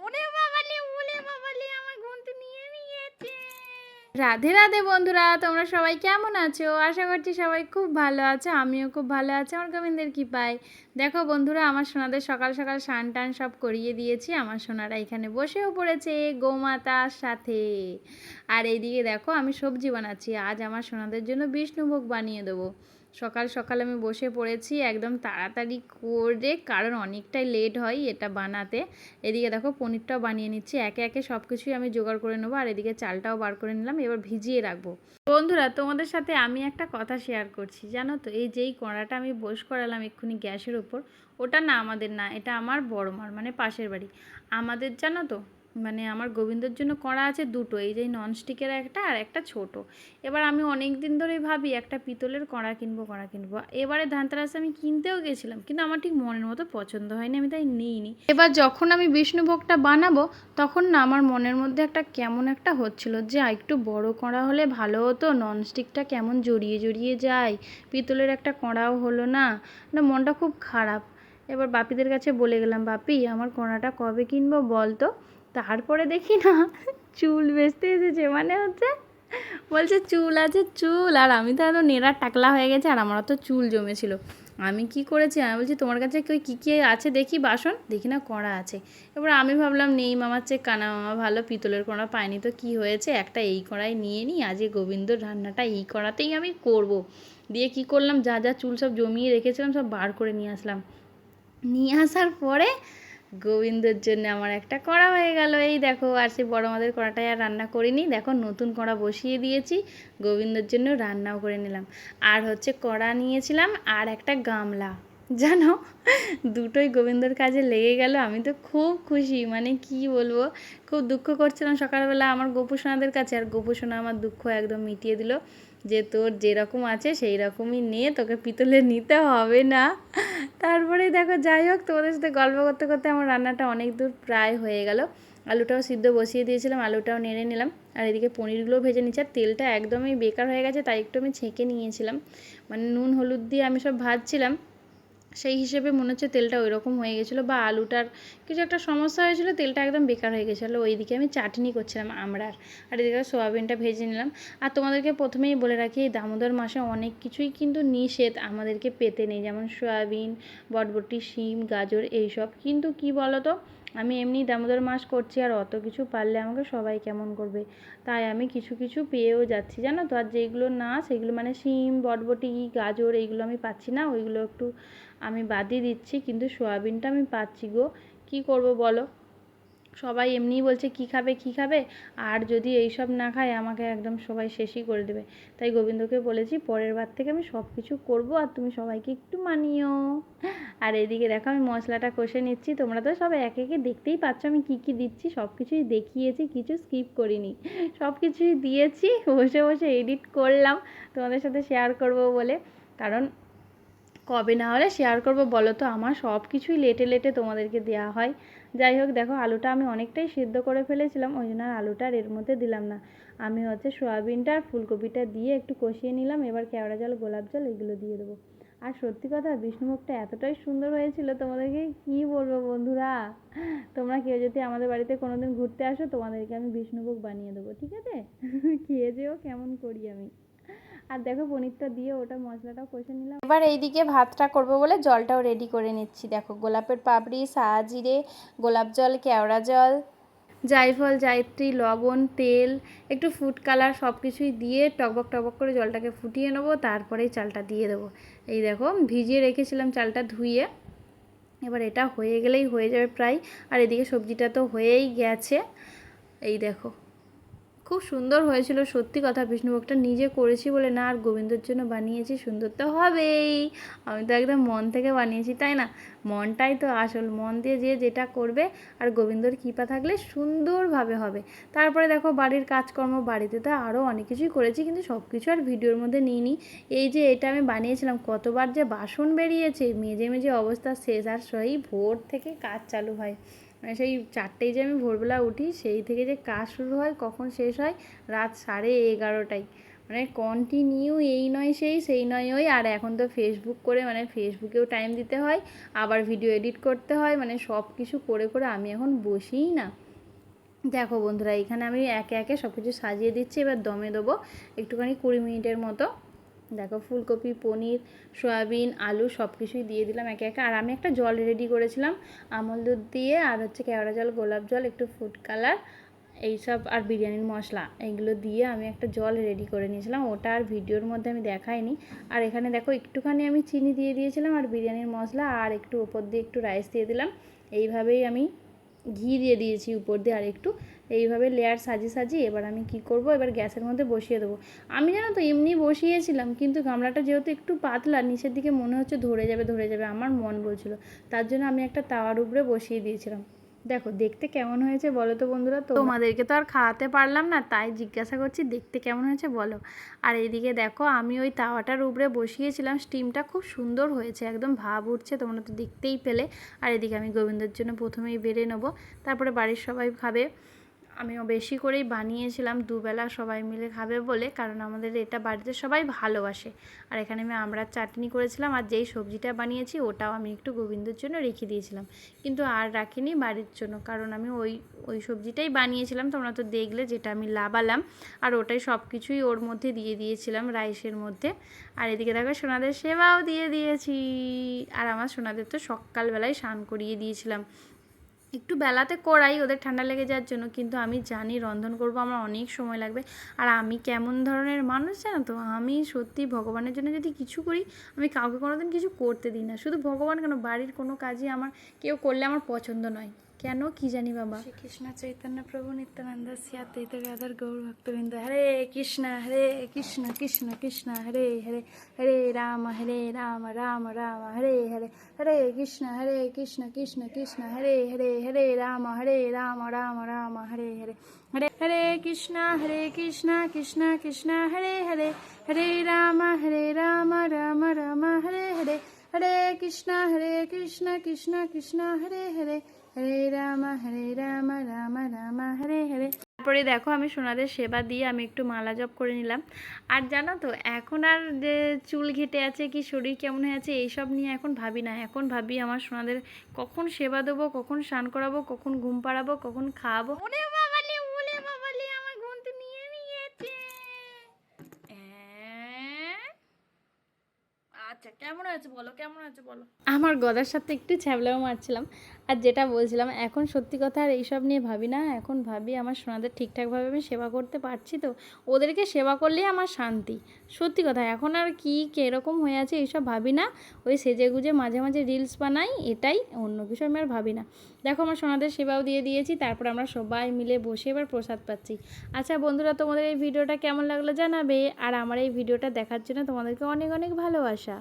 ওরে বাবালে আমার ঘুমটা নিয়ে নিয়েছে। রাধে রাধে বন্ধুরা, তোমরা সবাই কেমন আছো? আশা করছি সবাই খুব ভালো আছো, আমিও খুব ভালো আছি আমার গোবিন্দের কৃপায়। দেখো বন্ধুরা, আমার সোনাদের সকাল সকাল স্নান টান সব করিয়ে দিয়েছি। আমার সোনারা এখানে বসেও পড়েছে গোমাতার সাথে। আর এইদিকে দেখো আমি সবজি বানাচ্ছি। আজ আমার সোনাদের জন্য বিষ্ণুভোগ বানিয়ে দেবো। সকাল সকাল আমি বসে পড়েছি একদম তাড়াতাড়ি করে, কারণ অনেকটাই লেট হয় এটা বানাতে। এদিকে দেখো পনিরটাও বানিয়ে নিচ্ছি, একে একে সব কিছুই আমি জোগাড় করে নেবো। আর এদিকে চালটাও বার করে নিলাম, এবার ভিজিয়ে রাখবো। বন্ধুরা, তোমাদের সাথে আমি একটা কথা শেয়ার করছি, জানো তো? এই যেই কড়াটা আমি বস করালাম এক্ষুনি গ্যাসের উপর, ওটা না আমাদের না, এটা আমার বড় মার, মানে পাশের বাড়ি আমাদের, জানো তো? মানে আমার গোবিন্দর জন্য কড়া আছে দুটো, এই যে ননস্টিকের একটা আর একটা ছোট। এবার আমি অনেক দিন ধরেই ভাবি একটা পিতলের কড়া কিনবো। এবারে ধানতেরাসে আমি কিনতেও গেছিলাম, কিন্তু আমার ঠিক মনের মতো পছন্দ হয়নি, আমি তাই নিইনি। এবার যখন আমি বিষ্ণুভোগটা বানাবো তখন না আমার মনের মধ্যে একটা কেমন একটা হচ্ছিল যে একটু বড় কড়া হলে ভালো হতো, ননস্টিকটা কেমন জড়িয়ে জড়িয়ে যায়, পিতলের একটা কড়াও হলো না, না মনটা খুব খারাপ। এবার বাপিদের কাছে বলে গেলাম, বাপি আমার কড়াটা কবে কিনবো বল তো? তারপরে দেখি না চুল বেচতে এসেছে, মানে হচ্ছে বলছে চুল আছে চুল। আর আমি তো একদম নেড়া টাকলা হয়ে গেছে, আর আমারও তো চুল জমেছিল। আমি কি করেছি, আমি বলছি তোমার কাছে কী কী আছে দেখি বাসন, দেখি না কড়া আছে। এবার আমি ভাবলাম নেই মামার চেয়ে কানা মামা ভালো, পিতলের কড়া পাইনি তো কি হয়েছে, একটা এই কড়াই নিয়ে নিই, আজকে গোবিন্দর রান্নাটা এই কড়াতেই আমি করব। দিয়ে কি করলাম, যা যা চুল সব জমিয়ে রেখেছিলাম সব বার করে নিয়ে আসলাম। নিয়ে আসার পরে গোবিন্দর জন্য আমার একটা কড়া হয়ে গেল। এই দেখো, আর সেই বড় মাদের কড়াটাই আর রান্না করিনি, দেখো নতুন কড়া বসিয়ে দিয়েছি, গোবিন্দর জন্য রান্নাও করে নিলাম। আর হচ্ছে কড়া নিয়েছিলাম আর একটা গামলা, জানো, দুটোই গোবিন্দর কাজে লেগে গেল। আমি তো খুব খুশি, মানে কি বলবো, খুব দুঃখ করছিলাম সকালবেলা আমার গোপুসোনাদের কাছে, আর গোপুসোনা আমার দুঃখ একদম মিটিয়ে দিল যে তোর যেরকম আছে সেই রকমই নিয়ে, তোকে পিতলে নিতে হবে না। তারপরে দেখো, যাই হোক, তোমাদের সাথে গল্প করতে করতে আমার রান্নাটা অনেক দূর প্রায় হয়ে গেল। আলুটাও সিদ্ধ বসিয়ে দিয়েছিলাম, আলুটাও নেড়ে নিলাম, আর এদিকে পনিরগুলোও ভেজে নিচ্ছি। আর তেলটা একদমই বেকার হয়ে গেছে, তাই একটু আমি ছেঁকে নিয়েছিলাম, মানে নুন হলুদ দিয়ে আমি সব ভাজছিলাম, সেই হিসেবে মনে হচ্ছে তেলটা ওই রকম হয়ে গেছিলো, বা আলুটার কিছু একটা সমস্যা হয়েছিলো, তেলটা একদম বেকার হয়ে গেছিলো। ওইদিকে আমি চাটনি করছিলাম আমড়ার, আর এদিকে সোয়াবিনটা ভেজে নিলাম। আর তোমাদেরকে প্রথমেই বলে রাখি, এই দামোদর মাসে অনেক কিছুই কিন্তু নিষেধ, আমাদেরকে পেতে নেই, যেমন সোয়াবিন, বটবটি, শিম, গাজর এইসব। কিন্তু কি বলো তো, আমি এমনি দামোদর মাস করছি, আর অত কিছু পারলে আমাকে সবাই কেমন করবে, তাই আমি কিছু কিছু পেয়েও যাচ্ছি, জানো তো। আর যেগুলো না, সেগুলো মানে শিম, বটবটি, গাজর এইগুলো আমি পাচ্ছি না, ওইগুলো একটু আমি বাদই দিচ্ছি, কিন্তু সোয়াবিনটা আমি পাচ্ছি গো। কি করব বলো, সবাই এমনিই বলছে কী খাবে কী খাবে, আর যদি এইসব না খায় আমাকে একদম সবাই শেষই করে দেবে। তাই গোবিন্দকে বলেছি পরের বার থেকে আমি সব কিছু করবো, আর তুমি সবাইকে একটু মানিও। আর এদিকে দেখো আমি মশলাটা কষে নিচ্ছি, তোমরা তো সব একে একে দেখতেই পাচ্ছ আমি কী কী দিচ্ছি, সব কিছুই দেখিয়েছি, কিছু স্কিপ করিনি, সব কিছুই দিয়েছি। বসে বসে এডিট করলাম তোমাদের সাথে শেয়ার করব বলে, কারণ কবে না হলে শেয়ার করবো বলো তো, আমার সব কিছুই লেটে লেটে তোমাদেরকে দেওয়া হয়। যাই হোক, দেখো আলুটা আমি অনেকটাই সিদ্ধ করে ফেলেছিলাম, ওই জন্য আর আলুটা আর এর মধ্যে দিলাম না। আমি হচ্ছে সোয়াবিনটা আর ফুলকপিটা দিয়ে একটু কষিয়ে নিলাম, এবার কেওড়া জল, গোলাপ জল এগুলো দিয়ে দেবো। আর সত্যি কথা, বিষ্ণুভোগটা এতটাই সুন্দর হয়েছিল, তোমাদেরকে কি বলবো বন্ধুরা, তোমরা কেউ যদি আমাদের বাড়িতে কোনোদিন ঘুরতে আসো, তোমাদেরকে আমি বিষ্ণুভোগ বানিয়ে দেবো, ঠিক আছে? খেয়ে যেও কেমন করি আমি। আর দেখো পনিরটা দিয়ে ওটা মশলাটাও কষে নিলাম। এবার এইদিকে ভাতটা করব বলে জলটাও রেডি করে নিচ্ছি। দেখো গোলাপের পাপড়ি, সাজিরে, গোলাপ জল, কেওড়া জল, জায়ফল, জায়ত্রী, লবণ, তেল, একটু ফুড কালার সব কিছুই দিয়ে টকবক টকবক করে জলটাকে ফুটিয়ে নেবো, তারপরেই চালটা দিয়ে দেবো। এই দেখো ভিজিয়ে রেখেছিলাম চালটা ধুয়ে, এবার এটা হয়ে গেলেই হয়ে যাবে প্রায়। আর এদিকে সবজিটা তো হয়েই গেছে, এই দেখো খুব সুন্দর হয়েছিল সত্যি কথা। বিষ্ণুভোগটা নিজে করেছি বলে না, আর গোবিন্দর জন্য বানিয়েছি, সুন্দর তো হবেই। আমি তো একদম মন থেকে বানিয়েছি, তাই না? মনটাই তো আসল, মন দিয়ে যে যেটা করবে, আর গোবিন্দর কৃপা থাকলে সুন্দরভাবে হবে। তারপরে দেখো বাড়ির কাজকর্ম, বাড়িতে তো আরও অনেক কিছুই করেছি, কিন্তু সব কিছু আর ভিডিওর মধ্যে নিইনি। এই যে এটা আমি বানিয়েছিলাম, কতবার যে বাসন বেরিয়েছে, মেজে মেজে অবস্থা শেষ, আর সেই ভোর থেকে কাজ চালু হয়, মানে সেই 4টেই যে আমি ভোরবেলা উঠি, সেই থেকে যে কাজ শুরু হয় কখন শেষ হয় রাত 11:30টায়, মানে কন্টিনিউ এই নয় সেই নয় ওই, আর এখন তো ফেসবুক করে মানে ফেসবুকেও টাইম দিতে হয়, আবার ভিডিও এডিট করতে হয়, মানে সব কিছু করে করে আমি এখন বসিই না। দেখো বন্ধুরা, এখানে আমি একে একে সব কিছু সাজিয়ে দিচ্ছি, এবার দমে দেবো একটুখানি 20 মিনিটের মতো। দেখো ফুলকপি, পনির, সয়াবিন, আলু সব কিছুই দিয়ে দিলাম একে একে। আর আমি একটা জল রেডি করেছিলাম আমল দুধ দিয়ে, আর হচ্ছে কেওড়া জল, গোলাপ জল, একটু ফুড কালার, এইসব আর বিরিয়ানির মশলা, এইগুলো দিয়ে আমি একটা জল রেডি করে নিয়েছিলাম। ওটা আর ভিডিওর মধ্যে আমি দেখাইনি। আর এখানে দেখো একটুখানি আমি চিনি দিয়ে দিয়েছিলাম, আর বিরিয়ানির মশলা, আর একটু ওপর দিয়ে একটু রাইস দিয়ে দিলাম। এইভাবেই আমি ঘি দিয়ে দিয়েছি উপর দিয়ে আর একটু, এইভাবে লেয়ার সাজিয়ে এবার আমি কি করব, এবার গ্যাসের মধ্যে বসিয়ে দেবো। আমি জানো তো এমনি বসিয়েছিলাম, কিন্তু গামলাটা যেহেতু একটু পাতলা, নিচের দিকে মনে হচ্ছে ধরে যাবে, আমার মন বলছিল, তার জন্য আমি একটা তাওয়ার উপরে বসিয়ে দিয়েছিলাম। দেখো দেখতে কেমন হয়েছে বলো তো বন্ধুরা। তোমাদেরকে তো আর খাওয়াতে পারলাম না, তাই জিজ্ঞাসা করছি দেখতে কেমন হয়েছে বলো। আর এইদিকে দেখো আমি ওই তাওয়াটার উপরে বসিয়েছিলাম, স্টিমটা খুব সুন্দর হয়েছে, একদম ভাব উঠছে, তোমরা তো দেখতেই পেলে। আর এদিকে আমি গোবিন্দর জন্য প্রথমেই বেড়ে নেবো, তারপরে বাড়ির সবাই খাবে। আমিও বেশি করেই বানিয়েছিলাম, দুবেলা সবাই মিলে খাবে বলে, কারণ আমাদের এটা বাড়িতে সবাই ভালোবাসে। আর এখানে আমি আমড়ার চাটনি করেছিলাম, আর যেই সবজিটা বানিয়েছি ওটাও আমি একটু গোবিন্দর জন্য রেখে দিয়েছিলাম, কিন্তু আর রাখিনি বাড়ির জন্য, কারণ আমি ওই সবজিটাই বানিয়েছিলাম, তোমরা তো দেখলে যেটা আমি লাবালাম, আর ওটাই সব কিছুই ওর মধ্যে দিয়ে দিয়েছিলাম রাইসের মধ্যে। আর এদিকে দেখো সোনাদের সেবাও দিয়ে দিয়েছি, আর আমার সোনাদের তো সকালবেলায় স্নান করিয়ে দিয়েছিলাম। একটু বেলাতে করাই ওদের ঠান্ডা লেগে যাওয়ার জন্য, কিন্তু আমি জানি রন্ধন করব আমার অনেক সময় লাগবে। আর আমি কেমন ধরনের মানুষ জানো তো, আমি সত্যি ভগবানের জন্য যদি কিছু করি, আমি কাউকে কোনোদিন কিছু করতে দিই না। শুধু ভগবান কেন, বাড়ির কোনো কাজই আমার কেউ করলে আমার পছন্দ নয়, কেন কি জানি বাবা। শ্রীকৃষ্ণ চৈতন্য প্রভু নিত্যানন্দ শ্রী অদ্বৈত গদাধর গৌর ভক্তবৃন্দ, হরে কৃষ্ণ কৃষ্ণ কৃষ্ণ হরে হরে, হরে রাম রাম রাম হরে হরে, হরে কৃষ্ণ কৃষ্ণ কৃষ্ণ হরে হরে, হরে রাম রাম রাম হরে হরে, হরে হরে কৃষ্ণ কৃষ্ণ কৃষ্ণ হরে হরে, হরে রাম রাম রাম হরে হরে, হরে কৃষ্ণ কৃষ্ণ কৃষ্ণ হরে হরে, হরে রাম রাম রাম হরে হরে। তারপরে দেখো আমি সোনাদের সেবা দিয়ে আমি একটু মালা জপ করে নিলাম। আর জানো তো এখন আর যে চুল ঘেটে আছে কি শরীর কেমন হয়ে আছে এইসব নিয়ে এখন ভাবি না, এখন ভাবি আমার সোনাদের কখন সেবা দেবো, কখন স্নান করাবো, কখন ঘুম পাড়াবো, কখন খাওয়াবো। ওরে বাবালি আমার ঘুমতে নিয়ে নিয়েছে। আচ্ছা কেমন হয়েছে বলো, কেমন হয়েছে বলো। আমার গদার সাথে একটু ছ্যাবলাও মারছিলাম। আর যেটা বলছিলাম, এখন সত্যি কথা আর এইসব নিয়ে ভাবি না, এখন ভাবি আমার সোনাদের ঠিকঠাকভাবে আমি সেবা করতে পারছি তো, ওদেরকে সেবা করলেই আমার শান্তি। সত্যি কথা এখন আর কি কীরকম হয়ে আছে এইসব ভাবি না, ওই সেজে গুজে মাঝে মাঝে রিলস বানাই, এটাই, অন্য কিছু আমি আর ভাবি না। দেখো আমার সোনাদের সেবাও দিয়ে দিয়েছি, তারপর আমরা সবাই মিলে বসে এবার প্রসাদ পাচ্ছি। আচ্ছা বন্ধুরা, তোমাদের এই ভিডিওটা কেমন লাগলো জানাবে, আর আমার এই ভিডিওটা দেখার জন্য তোমাদেরকে অনেক অনেক ভালোবাসা।